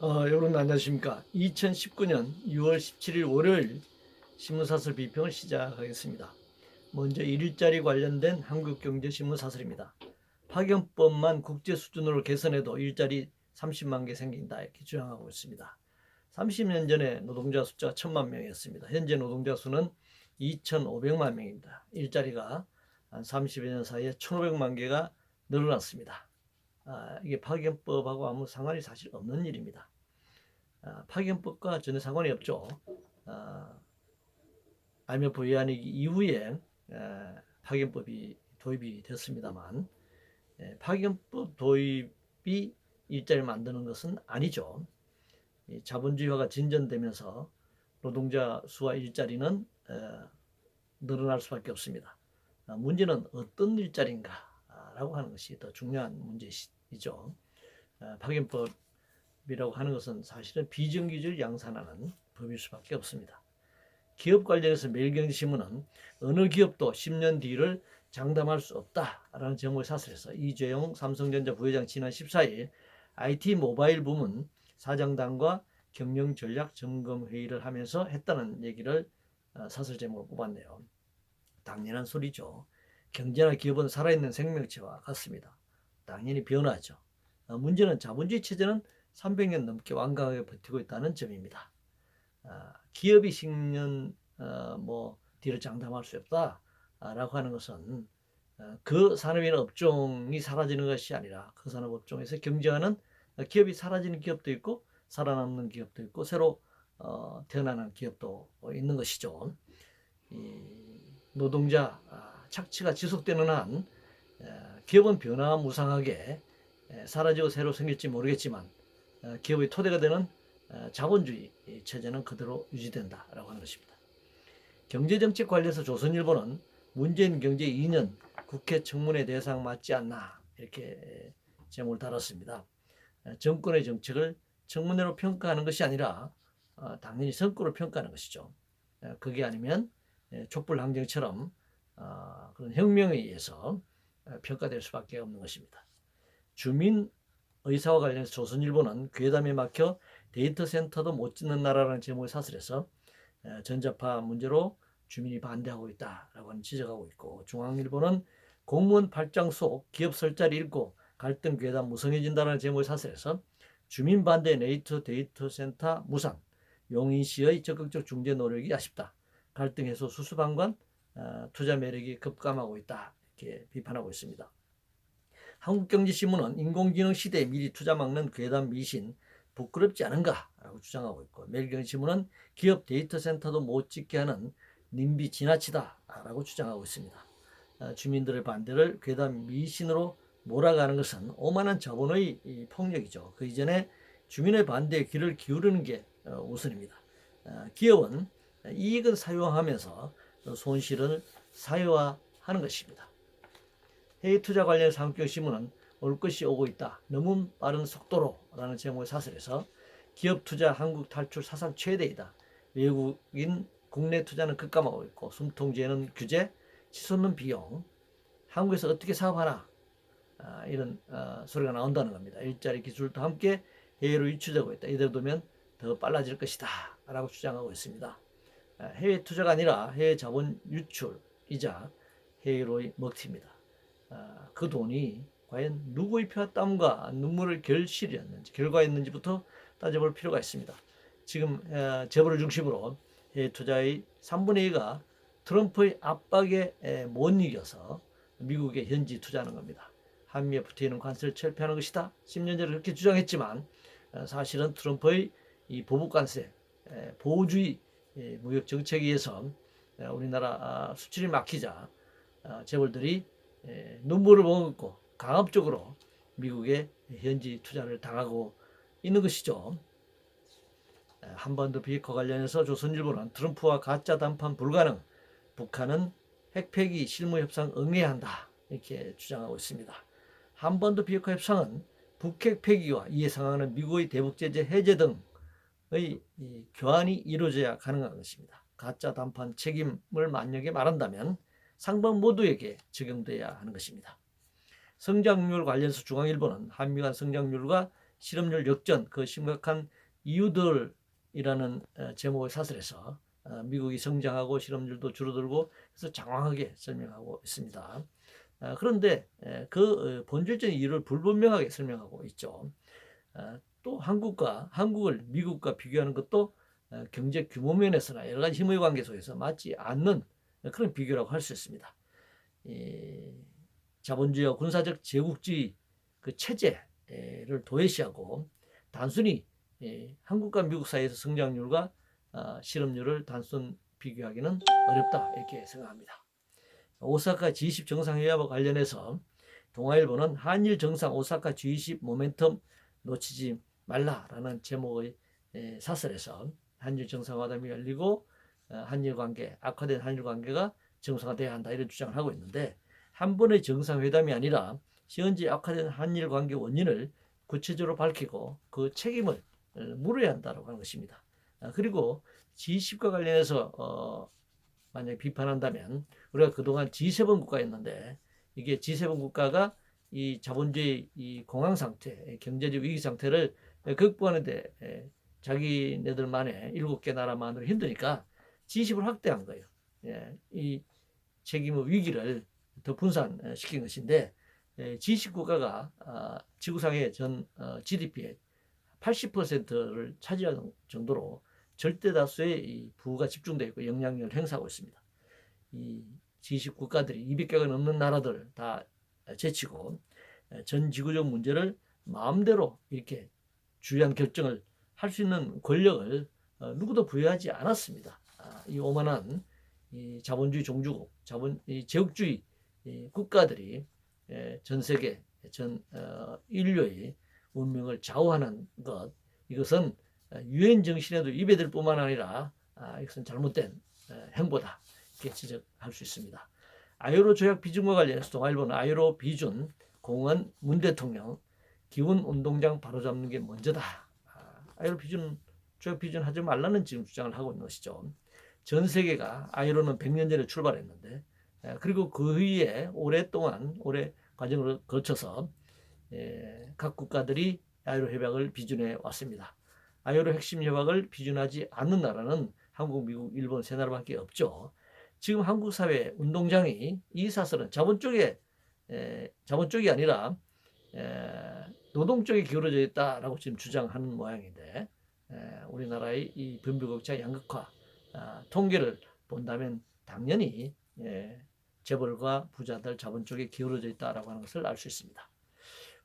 여러분 안녕하십니까. 2019년 6월 17일 월요일 신문사설 비평을 시작하겠습니다. 먼저 일자리 관련된 한국경제신문사설입니다. 파견법만 국제 수준으로 개선해도 일자리 30만 개 생긴다 이렇게 주장하고 있습니다. 30년 전에 노동자 숫자가 1000만 명이었습니다. 현재 노동자 수는 2500만 명입니다. 일자리가 한 30여 년 사이에 1500만 개가 늘어났습니다. 이게 파견법하고 아무 상관이 사실 없는 일입니다. 파견법과 전혀 상관이 없죠. IMF 외환위기 이후에 파견법이 도입이 됐습니다만 파견법 도입이 일자리를 만드는 것은 아니죠. 자본주의화가 진전되면서 노동자 수와 일자리는 늘어날 수밖에 없습니다. 문제는 어떤 일자리인가라고 하는 것이 더 중요한 문제이죠. 파견법이라고 하는 것은 사실은 비정규직을 양산하는 법일 수밖에 없습니다. 기업 관련해서 매일경제신문은 어느 기업도 10년 뒤를 장담할 수 없다라는 제목의 사설에서 이재용 삼성전자 부회장 지난 14일 IT 모바일 부문 사장단과 경영 전략 점검 회의를 하면서 했다는 얘기를 사설 제목으로 뽑았네요. 당연한 소리죠. 경제나 기업은 살아있는 생명체와 같습니다. 당연히 변하죠. 문제는 자본주의 체제는 300년 넘게 완강하게 버티고 있다는 점입니다. 기업이 10년 뒤를 장담할 수 없다라고 하는 것은 그 산업이나 업종이 사라지는 것이 아니라 그 산업 업종에서 경쟁하는 기업이 사라지는 기업도 있고 살아남는 기업도 있고 새로 태어나는 기업도 있는 것이죠. 노동자 착취가 지속되는 한 기업은 변화무쌍하게 사라지고 새로 생길지 모르겠지만 기업의 토대가 되는 자본주의 체제는 그대로 유지된다라고 하는 것입니다. 경제정책 관련해서 조선일보는 문재인 경제 2년 국회 청문회 대상 맞지 않나 이렇게 제목을 달았습니다. 정권의 정책을 청문회로 평가하는 것이 아니라 당연히 성과로 평가하는 것이죠. 그게 아니면 촛불항쟁처럼 그런 혁명에 의해서 평가될 수밖에 없는 것입니다. 주민 의사와 관련해서 조선일보는 괴담에 막혀 데이터 센터도 못 짓는 나라라는 제목의 사설에서 전자파 문제로 주민이 반대하고 있다라고 하는 지적하고 있고, 중앙일보는 공무원 발장 속 기업 설자리 잃고 갈등 괴담 무성해진다는 제목의 사설에서 주민 반대 네이트 데이터 센터 무산, 용인시의 적극적 중재 노력이 아쉽다, 갈등 해소 수수방관 투자 매력이 급감하고 있다 이렇게 비판하고 있습니다. 한국경제신문은 인공지능 시대에 미리 투자 막는 괴담 미신 부끄럽지 않은가라고 주장하고 있고, 매일경제신문은 기업 데이터 센터도 못 짓게 하는 님비 지나치다라고 주장하고 있습니다. 주민들의 반대를 괴담 미신으로 몰아가는 것은 오만한 자본의 폭력이죠. 그 이전에 주민의 반대에 귀를 기울이는 게 우선입니다. 기업은 이익은 사유화하면서 손실을 사유화하는 것입니다. 해외 투자 관련해서 한국경제신문은 올 것이 오고 있다, 너무 빠른 속도로라는 제목의 사설에서 기업 투자 한국 탈출 사상 최대이다, 외국인 국내 투자는 급감하고 있고 숨통제는 규제, 치솟는 비용, 한국에서 어떻게 사업하나 이런 소리가 나온다는 겁니다. 일자리 기술도 함께 해외로 유출되고 있다. 이대로 두면 더 빨라질 것이다 라고 주장하고 있습니다. 해외 투자가 아니라 해외 자본 유출이자 해외로의 먹튀입니다. 그 돈이 과연 누구의 피와 땀과 눈물을 결과였는지부터 따져볼 필요가 있습니다. 지금 재벌을 중심으로 해외 투자의 3분의 2가 트럼프의 압박에 못 이겨서 미국에 현지 투자하는 겁니다. 한미 FTA는 관세를 철폐하는 것이다, 10년 전에 그렇게 주장했지만 사실은 트럼프의 이 보복관세, 보호주의 무역 정책에 의해서 우리나라 수출이 막히자 재벌들이 눈물을 머금고 강압적으로 미국에 현지 투자를 당하고 있는 것이죠. 한반도 비핵화 관련해서 조선일보는 트럼프와 가짜談判 불가능, 북한은 핵폐기 실무 협상 응해야 한다 이렇게 주장하고 있습니다. 한반도 비핵화 협상은 북핵 폐기와 이에 상응하는 미국의 대북 제재 해제 등의 교환이 이루어져야 가능한 것입니다. 가짜談判 책임을 만약에 말한다면 상방 모두에게 적용돼야 하는 것입니다. 성장률 관련해서 중앙일보는 한미 간 성장률과 실업률 역전 그 심각한 이유들이라는 제목의 사설에서 미국이 성장하고 실업률도 줄어들고 해서 장황하게 설명하고 있습니다. 그런데 그 본질적인 이유를 불분명하게 설명하고 있죠. 또 한국을 미국과 비교하는 것도 경제 규모 면에서나 여러 가지 힘의 관계 속에서 맞지 않는 그런 비교라고 할 수 있습니다. 자본주의와 군사적 제국주의 그 체제를 도외시하고 단순히 한국과 미국 사이에서 성장률과 실업률을 단순 비교하기는 어렵다 이렇게 생각합니다. 오사카 G20 정상회의와 관련해서 동아일보는 한일 정상 오사카 G20 모멘텀 놓치지 말라라는 제목의 사설에서 한일 정상회담이 열리고 한일 관계 악화된 한일 관계가 정상화돼야 한다 이런 주장을 하고 있는데 한 번의 정상회담이 아니라 현재 악화된 한일 관계 원인을 구체적으로 밝히고 그 책임을 물어야 한다고 하는 것입니다. 그리고 G10과 관련해서 만약에 비판한다면 우리가 그동안 G7 국가였는데 이게 G7 국가가 이 자본주의 이 공황 상태, 경제적 위기 상태를 극복하는데 자기네들만의 7개 나라만으로 힘드니까 G10을 확대한 거예요. 이 책임의 위기를 더 분산시킨 것인데 G10 국가가 지구상의 전 GDP의 80%를 차지하는 정도로 절대 다수의 이 부가 집중되어 있고 영향력을 행사하고 있습니다. 이 G20 국가들이 200개가 넘는 나라들 다 제치고 전 지구적 문제를 마음대로 이렇게 주요한 결정을 할 수 있는 권력을 누구도 부여하지 않았습니다. 이 오만한 이 자본주의 종주국, 이 제국주의 국가들이 전 세계, 전 인류의 운명을 좌우하는 것, 이것은 유엔 정신에도 입에들 뿐만 아니라 이것은 잘못된 행보다 이렇게 지적할 수 있습니다. 아이로 조약 비준과 관련해서 동아일보는 아이로 비준 공은 문 대통령 기훈 운동장 바로잡는 게 먼저다. 아이로 비준 조약 비준 하지 말라는 지금 주장을 하고 있는 것이죠. 전 세계가 아이로는 100년 전에 출발했는데 그리고 그 후에 오랫동안 오래 과정을 거쳐서 각 국가들이 아이로 협약을 비준해 왔습니다. 아이로 핵심 협약을 비준하지 않는 나라는 한국, 미국, 일본 세 나라밖에 없죠. 지금 한국 사회 운동장이 이 사설은 자본 쪽이 아니라 노동 쪽에 기울어져 있다라고 지금 주장하는 모양인데 우리나라의 이 빈부격차 양극화 통계를 본다면 당연히 재벌과 부자들 자본 쪽에 기울어져 있다라고 하는 것을 알 수 있습니다.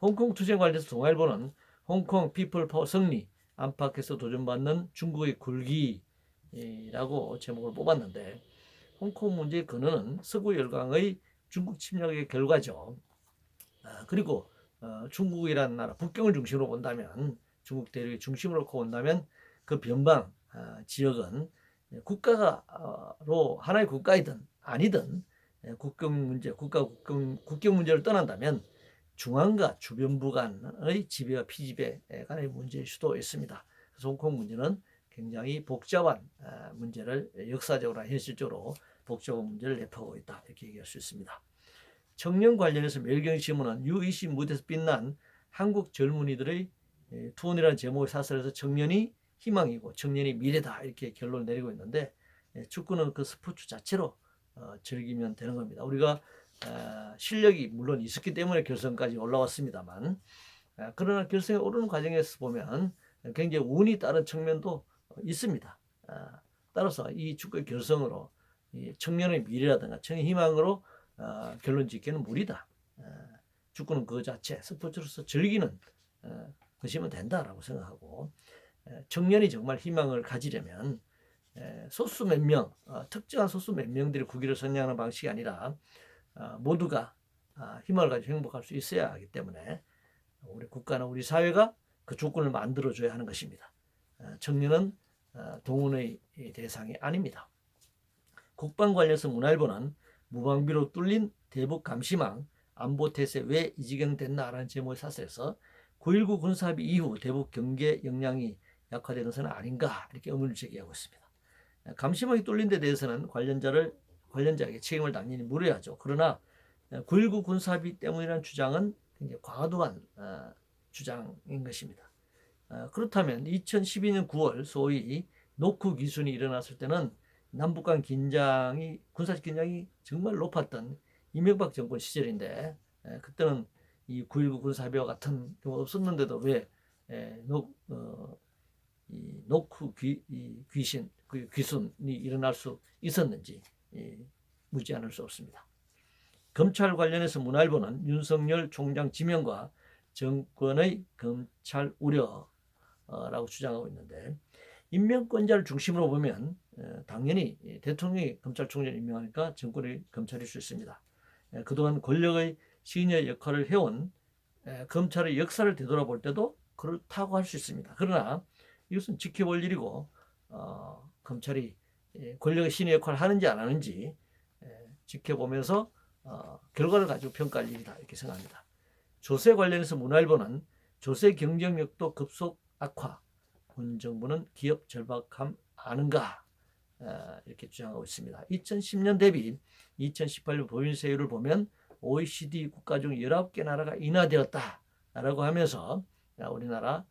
홍콩 투쟁 관련해서 동아일보는 홍콩 피플 파워 승리 안팎에서 도전받는 중국의 굴기라고 제목을 뽑았는데 홍콩 문제의 근원은 서구 열강의 중국 침략의 결과죠. 그리고 중국이라는 나라 북경을 중심으로 본다면 중국 대륙의 중심으로 놓고 본다면 그 변방 지역은 국가로 하나의 국가이든 아니든 국경 문제, 국경 문제를 떠난다면 중앙과 주변부 간의 지배와 피지배 간의 문제일 수도 있습니다. 그래서 홍콩 문제는 굉장히 복잡한 문제를 역사적으로 현실적으로 복잡한 문제를 내포하고 있다 이렇게 얘기할 수 있습니다. 청년 관련해서 매일경제신문은 U20 무대에서 빛난 한국 젊은이들의 투혼이라는 제목의 사설에서 청년이 희망이고 청년이 미래다 이렇게 결론을 내리고 있는데 축구는 그 스포츠 자체로 즐기면 되는 겁니다. 우리가 실력이 물론 있었기 때문에 결승까지 올라왔습니다만 그러나 결승에 오르는 과정에서 보면 굉장히 운이 따른 측면도 있습니다. 따라서 이 축구의 결승으로 청년의 미래라든가 청년 희망으로 결론 짓기는 무리다. 축구는 그 자체 스포츠로서 즐기는 것이면 된다라고 생각하고 청년이 정말 희망을 가지려면 소수 몇 명, 특정한 소수 몇 명들이 국위를 선양하는 방식이 아니라 모두가 희망을 가지고 행복할 수 있어야 하기 때문에 우리 국가나 우리 사회가 그 조건을 만들어줘야 하는 것입니다. 청년은 동원의 대상이 아닙니다. 국방 관련해서 문화일보는 무방비로 뚫린 대북 감시망 안보태세 왜 이 지경 됐나라는 제목의 사설에서 9.19 군사합의 이후 대북 경계 역량이 약화되는 것은 아닌가 이렇게 의문을 제기하고 있습니다. 감시망이 뚫린 데 대해서는 관련자에게 책임을 당연히 물어야죠. 그러나 9.19 군사합의 때문이라는 주장은 굉장히 과도한 주장인 것입니다. 그렇다면 2012년 9월 소위 노크 기순이 일어났을 때는 남북 간 긴장이 군사적 긴장이 정말 높았던 이명박 정권 시절인데 그때는 이 9.19 군사합의와 같은 경우가 없었는데도 왜 이 노크 귀신 귀순이 일어날 수 있었는지 묻지 않을 수 없습니다. 검찰 관련해서 문화일보는 윤석열 총장 지명과 정권의 검찰 우려라고 주장하고 있는데, 임명권자를 중심으로 보면 당연히 대통령이 검찰총장을 임명하니까 정권의 검찰일 수 있습니다. 그동안 권력의 시녀 역할을 해온 검찰의 역사를 되돌아볼 때도 그렇다고 할 수 있습니다. 그러나 이것은 지켜볼 일이고 검찰이 권력의 시녀 역할을 하는지 안 하는지 지켜보면서 결과를 가지고 평가할 일이다 이렇게 생각합니다. 조세 관련해서 문화일보는 조세 경쟁력도 급속 악화, 문 정부는 기업 절박함 아는가 이렇게 주장하고 있습니다. 2010년 대비 2018년 법인세율을 보면 OECD 국가 중 19개 나라가 인하되었다라고 하면서 우리나라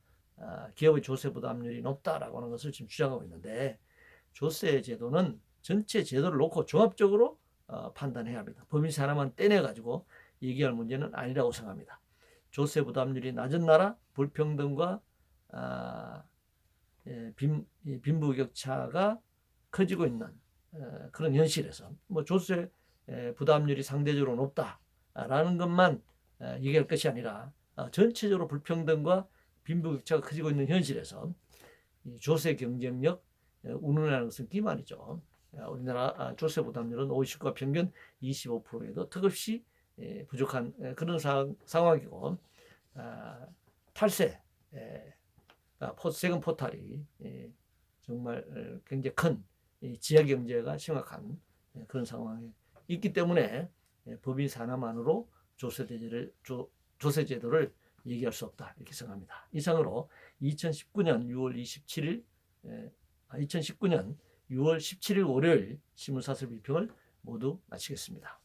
기업의 조세 부담률이 높다라고 하는 것을 지금 주장하고 있는데, 조세 제도는 전체 제도를 놓고 종합적으로 판단해야 합니다. 법인세 하나만 떼내가지고 얘기할 문제는 아니라고 생각합니다. 조세 부담률이 낮은 나라, 불평등과 빈부격차가 커지고 있는 그런 현실에서 조세 부담률이 상대적으로 높다라는 것만 얘기할 것이 아니라 전체적으로 불평등과 빈부격차가 커지고 있는 현실에서 조세 경쟁력 운운하는 것은 기만이죠. 우리나라 조세 부담률은 OECD 평균 25%에도 턱없이 부족한 그런 상황이고, 탈세, 세금 포탈이 정말 굉장히 큰 지하 경제가 심각한 그런 상황에 있기 때문에 법인세 하나만으로 조세 제도를 얘기할 수 없다 이렇게 생각합니다. 이상으로 2019년 6월 17일 월요일 신문사설 비평을 모두 마치겠습니다.